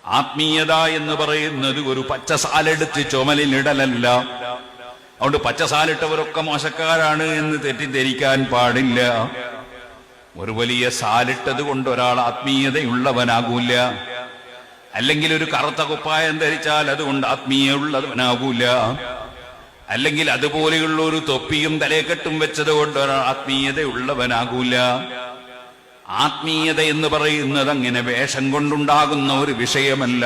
ആത്മീയത എന്ന് പറയുന്നത് ഒരു പച്ചസാലെടുത്ത് ചുമലിലിടലല്ല. അതുകൊണ്ട് പച്ചസാലിട്ടവരൊക്കെ മോശക്കാരാണ് എന്ന് തെറ്റിദ്ധരിക്കാൻ പാടില്ല. ഒരു വലിയ സാലിട്ടത് കൊണ്ട് ഒരാൾ ആത്മീയതയുള്ളവനാകൂല. അല്ലെങ്കിൽ ഒരു കറുത്ത കുപ്പായം ധരിച്ചാൽ അതുകൊണ്ട് ആത്മീയമുള്ളവനാകൂല. അല്ലെങ്കിൽ അതുപോലെയുള്ള ഒരു തൊപ്പിയും തലേക്കെട്ടും വെച്ചത് കൊണ്ട് ഒരാൾ ആത്മീയതയുള്ളവനാകൂല. ആത്മീയത എന്ന് പറയുന്നത് അങ്ങനെ വേഷം കൊണ്ടുണ്ടാകുന്ന ഒരു വിഷയമല്ല.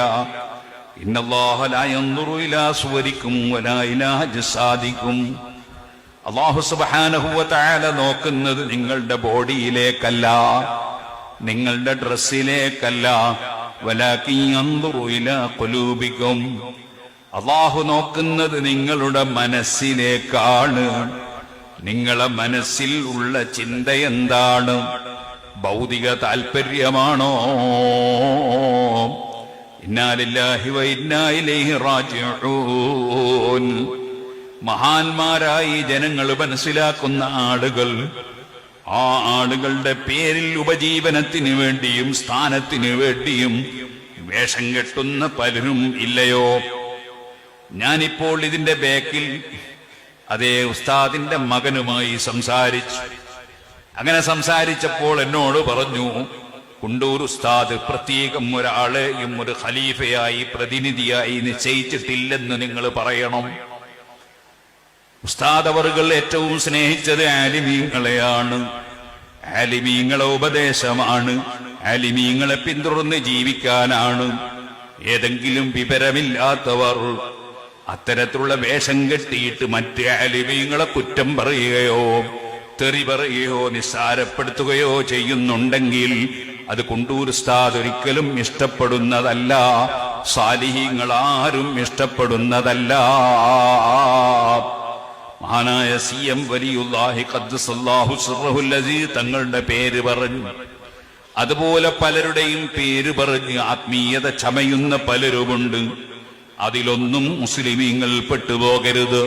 ഇന്നല്ലാഹ ലാ യൻദുറു ഇലാ സുവരിക്കും വലാ ഇലാ അജ്സാദിക്കും. അല്ലാഹു സുബ്ഹാനഹു വ തആല നോക്കുന്നത് നിങ്ങളുടെ ബോഡിയിലേക്കല്ല, നിങ്ങളുടെ ഡ്രസ്സിലേക്കല്ല. വലാകിൻ യൻദുറു ഇലാ ഖുലൂബിക്കും. അല്ലാഹു നോക്കുന്നത് നിങ്ങളുടെ മനസ്സിലേക്കാണ്. നിങ്ങളെ മനസ്സിൽ ഉള്ള ചിന്ത എന്താണ്? ഭൗതിക താൽപര്യമാണോ? ഇന്നാ ലില്ലാഹി വ ഇന്നാ ഇലൈഹി റാജിഊൻ. മഹാന്മാരായി ജനങ്ങൾ മനസ്സിലാക്കുന്ന ആളുകൾ, ആ ആളുകളുടെ പേരിൽ ഉപജീവനത്തിന് വേണ്ടിയും സ്ഥാനത്തിന് വേണ്ടിയും വേഷം കെട്ടുന്ന പലരും ഇല്ലയോ? ഞാനിപ്പോൾ ഇതിന്റെ ബാക്കിൽ അതേ ഉസ്താദിന്റെ മകനുമായി സംസാരിച്ചു. അങ്ങനെ സംസാരിച്ചപ്പോൾ എന്നോട് പറഞ്ഞു, കുണ്ടൂർ ഉസ്താദ് പ്രത്യേകം ഒരാളെയും ഒരു ഖലീഫയായി പ്രതിനിധിയായി നിശ്ചയിച്ചിട്ടില്ലെന്ന് നിങ്ങൾ പറയണം. ഉസ്താദ് അവറുകൾ ഏറ്റവും സ്നേഹിച്ചത് ആലിമീങ്ങളെയാണ്, ആലിമീങ്ങളെ ഉപദേശമാണ്, ആലിമീങ്ങളെ പിന്തുടർന്ന് ജീവിക്കാനാണ്. ഏതെങ്കിലും വിവരമില്ലാത്തവർ അത്തരത്തിലുള്ള വേഷം കെട്ടിയിട്ട് മറ്റ് ആലിമീങ്ങളെ കുറ്റം പറയുകയോ തെറി പറയുകയോ നിസ്സാരപ്പെടുത്തുകയോ ചെയ്യുന്നുണ്ടെങ്കിൽ അത് കുണ്ടൂർ ഉസ്താദ് ഒരിക്കലും ഇഷ്ടപ്പെടുന്നതല്ല, സാലിഹീങ്ങൾ ആരും ഇഷ്ടപ്പെടുന്നതല്ല. മഹാനായ CM വലിയുല്ലാഹി ഖദ്ദസല്ലാഹു സിർറഹുൽ അസീസ് തങ്ങളുടെ പേര് പറഞ്ഞു, അതുപോലെ പലരുടെയും പേര് പറഞ്ഞ് ആത്മീയത ചമയുന്ന പലരുമുണ്ട്. അതിലൊന്നും മുസ്ലിമീങ്ങൾ പെട്ടുപോകരുത്.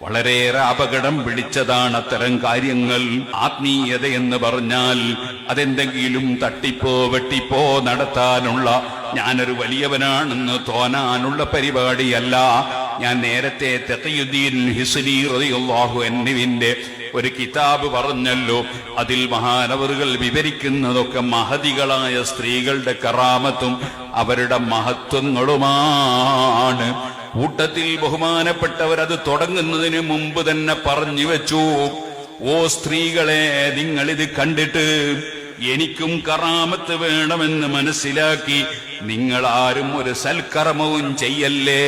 വളരെയേറെ അപകടം പിടിച്ചതാണ് അത്തരം കാര്യങ്ങൾ. ആത്മീയത എന്ന് പറഞ്ഞാൽ അതെന്തെങ്കിലും തട്ടിപ്പോ വെട്ടിപ്പോ നടത്താനുള്ള, ഞാനൊരു വലിയവനാണെന്ന് തോന്നാനുള്ള പരിപാടിയല്ല. ഞാൻ നേരത്തെ തഖിയുദ്ദീൻ ഹിസ്നി റളിയല്ലാഹു അൻഹുവിന്റെ ഒരു കിതാബ് പറഞ്ഞല്ലോ. അതിൽ മഹാനവറുകൾ വിവരിക്കുന്നതൊക്കെ മഹതികളായ സ്ത്രീകളുടെ കറാമത്തും അവരുടെ മഹത്വങ്ങളുമാണ്. കൂട്ടത്തിൽ ബഹുമാനപ്പെട്ടവരത് തുടങ്ങുന്നതിന് മുമ്പ് തന്നെ പറഞ്ഞു വെച്ചു, ഓ സ്ത്രീകളെ, നിങ്ങളിത് കണ്ടിട്ട് എനിക്കും കറാമത്ത് വേണമെന്ന് മനസ്സിലാക്കി നിങ്ങളാരും ഒരു സൽക്കർമ്മവും ചെയ്യല്ലേ.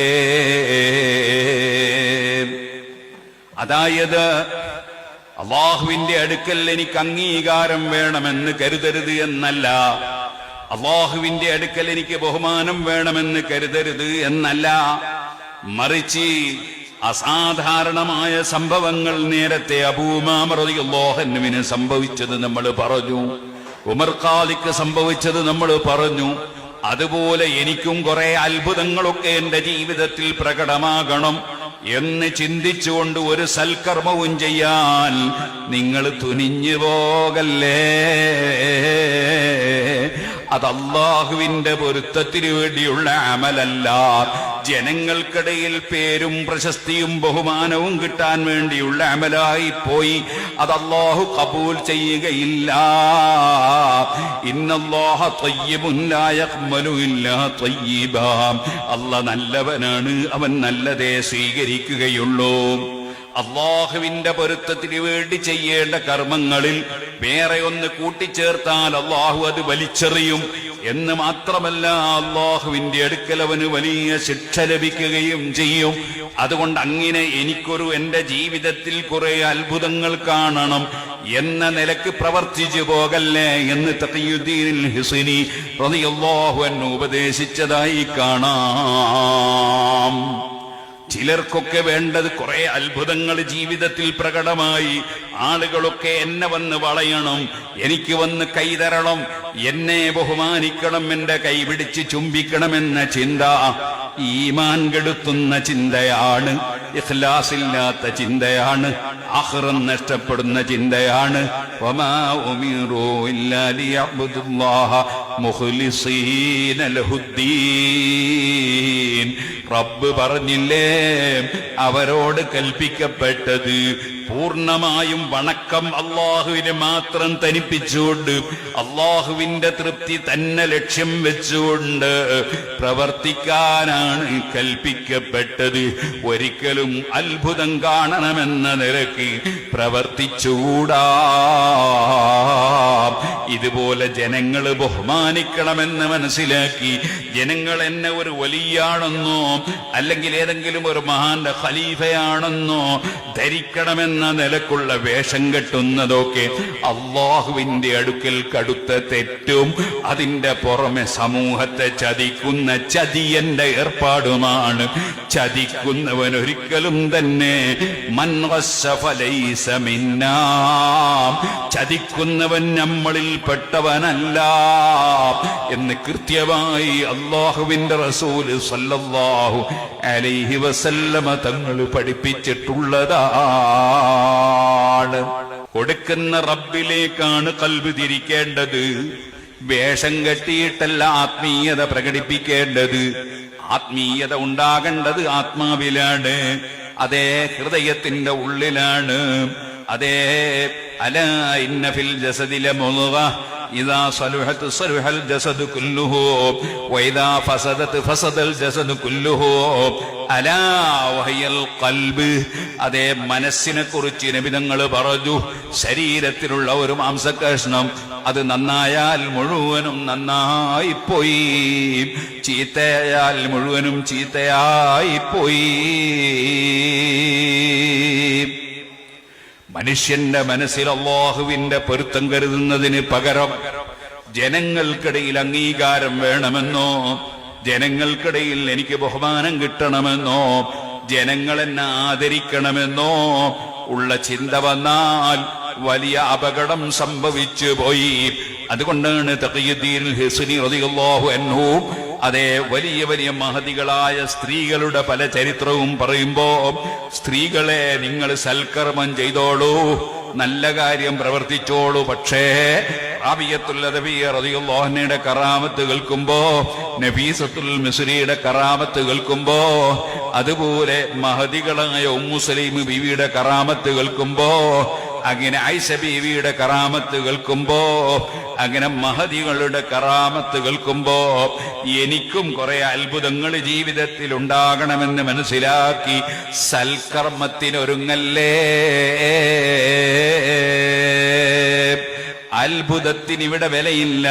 അതായത് അള്ളാഹുവിന്റെ അടുക്കൽ എനിക്ക് അംഗീകാരം വേണമെന്ന് കരുതരുത് എന്നല്ല, അള്ളാഹുവിന്റെ അടുക്കൽ എനിക്ക് ബഹുമാനം വേണമെന്ന് കരുതരുത് എന്നല്ല, മറിച്ച് അസാധാരണമായ സംഭവങ്ങൾ നേരത്തെ അബൂ ഉമാമ റളിയല്ലാഹു അൻഹുവിന് സംഭവിച്ചത് നമ്മൾ പറഞ്ഞു, ഉമർ ഖാദിക്ക് സംഭവിച്ചത് നമ്മൾ പറഞ്ഞു. അതുപോലെ എനിക്കും കുറെ അത്ഭുതങ്ങളൊക്കെ എന്റെ ജീവിതത്തിൽ പ്രകടമാകണം എന്ന് ചിന്തിച്ചുകൊണ്ട് ഒരു സൽക്കർമ്മവും ചെയ്യാൻ നിങ്ങൾ തുനിഞ്ഞു പോകല്ലേ. അത് അല്ലാഹുവിന്റെ പൊരുത്തത്തിനു വേണ്ടിയുള്ള അമലല്ല, ജനങ്ങൾക്കിടയിൽ പേരും പ്രശസ്തിയും ബഹുമാനവും കിട്ടാൻ വേണ്ടിയുള്ള അമലായി പോയി. അത് അല്ലാഹു ഖബൂൽ ചെയ്യുകയില്ല. ഇന്നല്ലാഹ ത്വയ്യിബുൻ ലാ യഖ്ബലു ഇല്ലാ ത്വയ്യിബാ. അല്ലാഹ് നല്ലവനാണ്, അവൻ നല്ലതേ സ്വീകരിക്കുകയുള്ളൂ. അള്ളാഹുവിന്റെ പൊരുത്തത്തിന് വേണ്ടി ചെയ്യേണ്ട കർമ്മങ്ങളിൽ വേറെ ഒന്ന് കൂട്ടിച്ചേർത്താൽ അള്ളാഹു അത് വലിച്ചെറിയും എന്ന് മാത്രമല്ല, അള്ളാഹുവിന്റെ അടുക്കൽ അവന് വലിയ ശിക്ഷ ലഭിക്കുകയും ചെയ്യും. അതുകൊണ്ട് അങ്ങനെ എനിക്കൊരു എന്റെ ജീവിതത്തിൽ കുറെ അത്ഭുതങ്ങൾ കാണണം എന്ന നിലക്ക് പ്രവർത്തിച്ചു പോകല്ലേ എന്ന് തഖിയുദ്ദീൻ ഹിസ്നി റളിയല്ലാഹു അൻഹു ഉപദേശിച്ചതായി കാണാം. ചിലർക്കൊക്കെ വേണ്ടത് കുറെ അത്ഭുതങ്ങൾ ജീവിതത്തിൽ പ്രകടമായി, ആളുകളൊക്കെ എന്നെ വന്ന് വളയണം, എനിക്ക് വന്ന് കൈതരണം, എന്നെ ബഹുമാനിക്കണം, എന്റെ കൈ പിടിച്ച് ചുംബിക്കണമെന്ന ചിന്ത ഈമാൻ കെടുത്തുന്ന ചിന്തയാണ്, ഇഖ്ലാസില്ലാത്ത ചിന്തയാണ്, ആഖിറം നഷ്ടപ്പെടുന്ന ചിന്തയാണ്. വമാ ഉമിറൂ ഇല്ലാ ലിയഅ്ബുദുല്ലാഹ മുഖ്ലിസീന ലഹുദ്ദീൻ. റബ്ബ് പറഞ്ഞില്ലേ, അവരോട് കൽപ്പിക്കപ്പെട്ടത് പൂർണ്ണമായും വണക്കം അള്ളാഹുവിനെ മാത്രം തനിപ്പിച്ചുകൊണ്ട് അള്ളാഹുവിന്റെ തൃപ്തി തന്നെ ലക്ഷ്യം വെച്ചുകൊണ്ട് പ്രവർത്തിക്കാനാണ് കൽപ്പിക്കപ്പെട്ടത്. ഒരിക്കലും അത്ഭുതം കാണണമെന്ന നിലയ്ക്ക് പ്രവർത്തിച്ചുകൂടാ. ഇതുപോലെ ജനങ്ങൾ ബഹുമാനിക്കണമെന്ന് മനസ്സിലാക്കി ജനങ്ങൾ എന്നെ ഒരു വലിയാണെന്നോ അല്ലെങ്കിൽ ഏതെങ്കിലും ഒരു മഹാന്റെ ഖലീഫയാണെന്നോ ധരിക്കണമെന്ന നിലക്കുള്ള വേഷം കെട്ടുന്നതൊക്കെ അള്ളാഹുവിന്റെ അടുക്കൽ കടുത്ത തെറ്റും അതിന്റെ പുറമെ സമൂഹത്തെ ചതിക്കുന്ന ചതിയന്റെ ഏർപ്പാടുമാണ്. ചതിക്കുന്നവൻ ഒരിക്കലും തന്നെ മൻ ഖസ്സഫ ലൈസ മിന്നാ, ചതിക്കുന്നവൻ നമ്മളിൽ പെട്ടവനല്ല എന്ന് കൃത്യമായി അള്ളാഹുവിന്റെ റസൂൽ സല്ലല്ലാഹു അലൈഹി വസല്ലമ തങ്ങൾ പഠിപ്പിച്ചിട്ടുള്ളതാണ്. കൊടുക്കുന്ന റബ്ബിലേക്കാണ് ഖൽബ് തിരിക്കേണ്ടത്. വേഷം കെട്ടിയിട്ടല്ല ആത്മീയത പ്രകടിപ്പിക്കേണ്ടത്. ആത്മീയത ഉണ്ടാകേണ്ടത് ആത്മാവിലാണ്, അതേ ഹൃദയത്തിന്റെ ഉള്ളിലാണ്. അതേ അലാ ഇന്ന ഫിൽ ജസദി ലമുദ്ഗ ഇദാ സലുഹത് സലുഹൽ ജസദു കുല്ലുഹു വഇദാ ഫസദത് ഫസദൽ ജസദു കുല്ലുഹു അലാ വഹിയൽ ഖൽബ്. അതേ മനസ്സിനെ കുറിച്ച് നബി തങ്ങൾ പറഞ്ഞു, ശരീരത്തിലുള്ള ഒരു മാംസകഷ്ണം അത് നന്നായാൽ മുഴുവനും നന്നായിപ്പോയി, ചീത്തയായാൽ മുഴുവനും ചീത്തയായിപ്പോയി. മനുഷ്യന്റെ മനസ്സിൽ അല്ലാഹുവിന്റെ പൊരുത്തം കരുതുന്നതിന് പകരം ജനങ്ങൾക്കിടയിൽ അംഗീകാരം വേണമെന്നോ, ജനങ്ങൾക്കിടയിൽ എനിക്ക് ബഹുമാനം കിട്ടണമെന്നോ, ജനങ്ങൾ എന്നെ ആദരിക്കണമെന്നോ ഉള്ള ചിന്ത വന്നാൽ വലിയ അപകടം സംഭവിച്ചു പോയി. അതുകൊണ്ടാണ് തഖിയുദ്ദീൻ ഹിസ്നി റളിയല്ലാഹു അൻഹു അതേ വലിയ വലിയ മഹതികളായ സ്ത്രീകളുടെ പല ചരിത്രവും പറയുമ്പോ, സ്ത്രീകളെ നിങ്ങൾ സൽക്കർമ്മം ചെയ്തോളൂ, നല്ല കാര്യം പ്രവർത്തിച്ചോളൂ, പക്ഷേ റാബിയത്തുൽ അദവിയ്യ റളിയല്ലാഹു അൻഹയുടെ കറാമത്ത് കേൾക്കുമ്പോ, നഫീസത്തുൽ മിസ്രിയുടെ കറാമത്ത് കേൾക്കുമ്പോ, അതുപോലെ മഹദികളായ ഉമ്മു സലീം ബീവിയുടെ കറാമത്ത് കേൾക്കുമ്പോ, അങ്ങനെ ആയിഷ ബീവിയുടെ കറാമത്ത് കേൾക്കുമ്പോ, അങ്ങനെ മഹദികളുടെ കറാമത്ത് കേൾക്കുമ്പോ എനിക്കും കുറെ അത്ഭുതങ്ങൾ ജീവിതത്തിൽ ഉണ്ടാകണമെന്ന് മനസ്സിലാക്കി സൽക്കർമ്മത്തിനൊരുങ്ങല്ലേ. അത്ഭുതത്തിന് ഇവിടെ വിലയില്ല.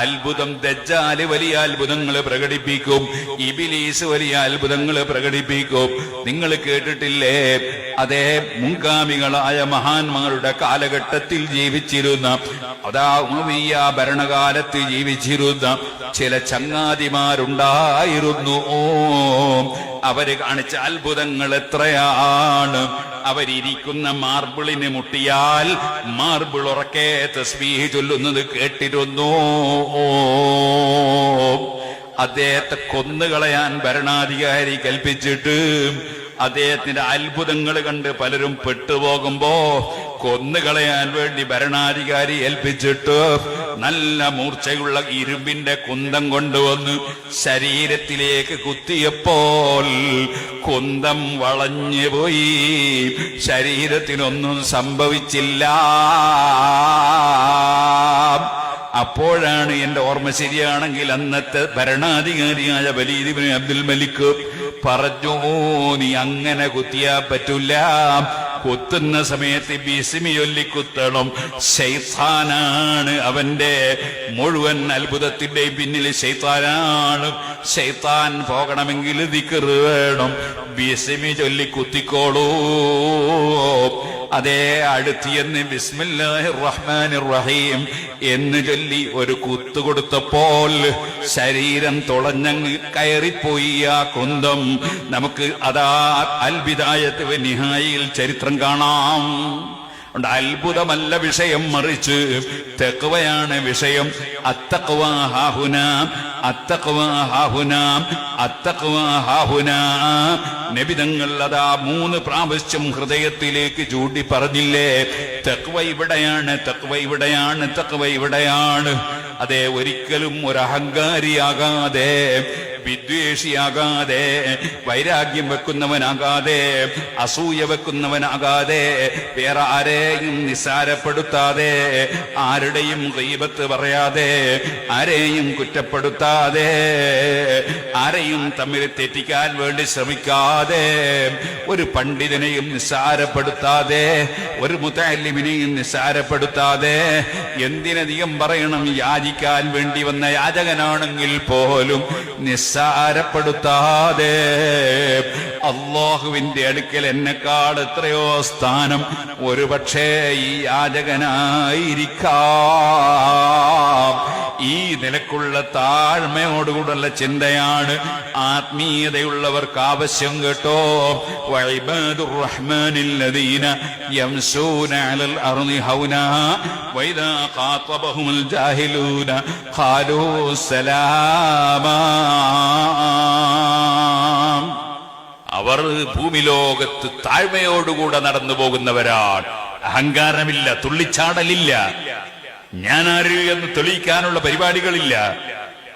അത്ഭുതം ദജ്ജാല് വലിയ അത്ഭുതങ്ങൾ പ്രകടിപ്പിക്കും, ഇബ്ലീസ് വലിയ അത്ഭുതങ്ങൾ പ്രകടിപ്പിക്കും. നിങ്ങൾ കേട്ടിട്ടില്ലേ, അതേ മുൻഗാമികളായ മഹാന്മാരുടെ കാലഘട്ടത്തിൽ ജീവിച്ചിരുന്ന, അതാ ഉമയ്യ ഭരണകാലത്ത് ജീവിച്ചിരുന്ന ചില ചങ്ങാതിമാരുണ്ടായിരുന്നു. അവര് കാണിച്ച അത്ഭുതങ്ങൾ എത്രയാണ്. അവരിയ്ക്കുന്ന മാർബിളിന് മുട്ടിയാൽ മാർബിൾ ഉറക്കെ തസ്ബീഹ് ചൊല്ലുന്നത് കേട്ടിരുന്നു. അദ്ദേഹത്തെ കൊന്നുകളയാൻ ഭരണാധികാരി കൽപ്പിച്ചിട്ട് അദ്ദേഹത്തിന്റെ അത്ഭുതങ്ങൾ കണ്ട് പലരും പെട്ടുപോകുമ്പോ കൊന്നുകളയാൻ വേണ്ടി ഭരണാധികാരി ഏൽപ്പിച്ചിട്ട് നല്ല മൂർച്ചയുള്ള ഇരുമ്പിന്റെ കുന്തം കൊണ്ടുവന്ന് ശരീരത്തിലേക്ക് കുത്തിയപ്പോൾ കുന്തം വളഞ്ഞുപോയി, ശരീരത്തിനൊന്നും സംഭവിച്ചില്ല. അപ്പോഴാണ് എന്റെ ഓർമ്മ ശരിയാണെങ്കിൽ അന്നത്തെ ഭരണാധികാരിയായ വലീദ് ഇബ്നു അബ്ദുൽ മലിക് പറഞ്ഞു, നീ അങ്ങനെ കുത്തിയാ പറ്റൂല, കുത്തുന്ന സമയത്ത് ബിസ്മി ചൊല്ലി കുത്തണം. ശൈത്താനാണ്, അവന്റെ മുഴുവൻ അത്ഭുതത്തിന്റെ പിന്നിൽ ശൈത്താനാണ്. ശൈത്താൻ പോകണമെങ്കിൽ ദിക്ർ വേണം, ബിസ്മി ചൊല്ലി കുത്തിക്കോളൂ. അതേ അടുത്തിയെന്ന് ബിസ്മില്ലാഹിർ റഹ്മാനിർ റഹീം എന്ന് ചൊല്ലി ഒരു കുത്തു കൊടുത്തപ്പോൾ ശരീരം തുളഞ്ഞങ്ങ് കയറിപ്പോയി ആ കുന്തം. നമുക്ക് അതാ അൽ ബിദായത്ത് വ നിഹായയിൽ ചരിത്രം കാണാം. അത്ഭുതമല്ല വിഷയം, മറിച്ച് തഖ്വയാണ് വിഷയം. അത്തഖ്വ ഹാഹുനാ, അത്തഖ്വ ഹാഹുനാ, അത്തഖ്വ ഹാഹുനാ. നബി തങ്ങൾ അതാ 3 പ്രാവശ്യം ഹൃദയത്തിലേക്ക് ചൂണ്ടി പറഞ്ഞില്ലേ, തഖ്വ ഇവിടെയാണ്, തഖ്വ ഇവിടെയാണ്, തഖ്വ ഇവിടെയാണ്. അതേ ഒരിക്കലും ഒരു അഹങ്കാരിയാകാതെ, വിദ്വേഷിയാകാതെ, വൈരാഗ്യം വെക്കുന്നവനാകാതെ, അസൂയ വെക്കുന്നവനാകാതെ, വേറെ ആരെയും നിസ്സാരപ്പെടുത്താതെ, ആരുടെയും ഗീബത്ത് പറയാതെ, ആരെയും കുറ്റപ്പെടുത്താതെ, ആരെയും തമ്മിൽ തെറ്റിക്കാൻ വേണ്ടി ശ്രമിക്കാതെ, ഒരു പണ്ഡിതനെയും നിസ്സാരപ്പെടുത്താതെ, ഒരു മുതഅല്ലിമിനെയും നിസ്സാരപ്പെടുത്താതെ, എന്തിനധികം പറയണം, യാചിക്കാൻ വേണ്ടി വന്ന യാചകനാണെങ്കിൽ പോലും നിസ്സാരപ്പെടുത്താതെ, അല്ലാഹുവിന്റെ അടുക്കൽ എന്നെക്കാൾ എത്രയോ സ്ഥാനം ഒരു പക്ഷേ ഈ യാചകനായിരിക്കാം. ഈ നിലക്കുള്ള താഴ്മയോടുകൂടുള്ള ചിന്തയാണ് ആത്മീയതയുള്ളവർക്ക് ആവശ്യം കേട്ടോ. വഇബാദുർ റഹ്മാനില്ലദീന യംശൂന അലൽ അർളി ഹൗനാ വഇദാ ഖാതബഹുൽ ജാഹിലൂന ഖാലൂ സലാമാ. അവർ ഭൂമിലോകത്ത് താഴ്മയോടുകൂടെ നടന്നു പോകുന്നവരാണ്. അഹങ്കാരമില്ല, തുള്ളിച്ചാടലില്ല, ഞാനാര് എന്ന് തെളിയിക്കാനുള്ള പരിപാടികളില്ല.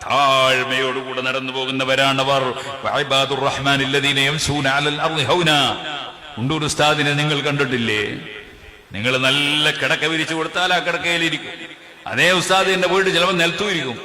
താഴ്മയോടുകൂടെ നടന്നു പോകുന്നവരാണ് അവർ. വഇബാദുർ റഹ്മാനില്ലദീന യംശൂന അലൽ അർളി ഹൗനാ. ഉണ്ടൂർ ഉസ്താദിനെ നിങ്ങൾ കണ്ടിട്ടില്ലേ? നിങ്ങൾ നല്ല കിടക്ക വിരിച്ചു കൊടുത്താൽ ആ കിടക്കയിലിരിക്കും. അതേ ഉസ്താദിന്റെ വീട് ചിലപ്പോൾ നിലത്തും ഇരിക്കും.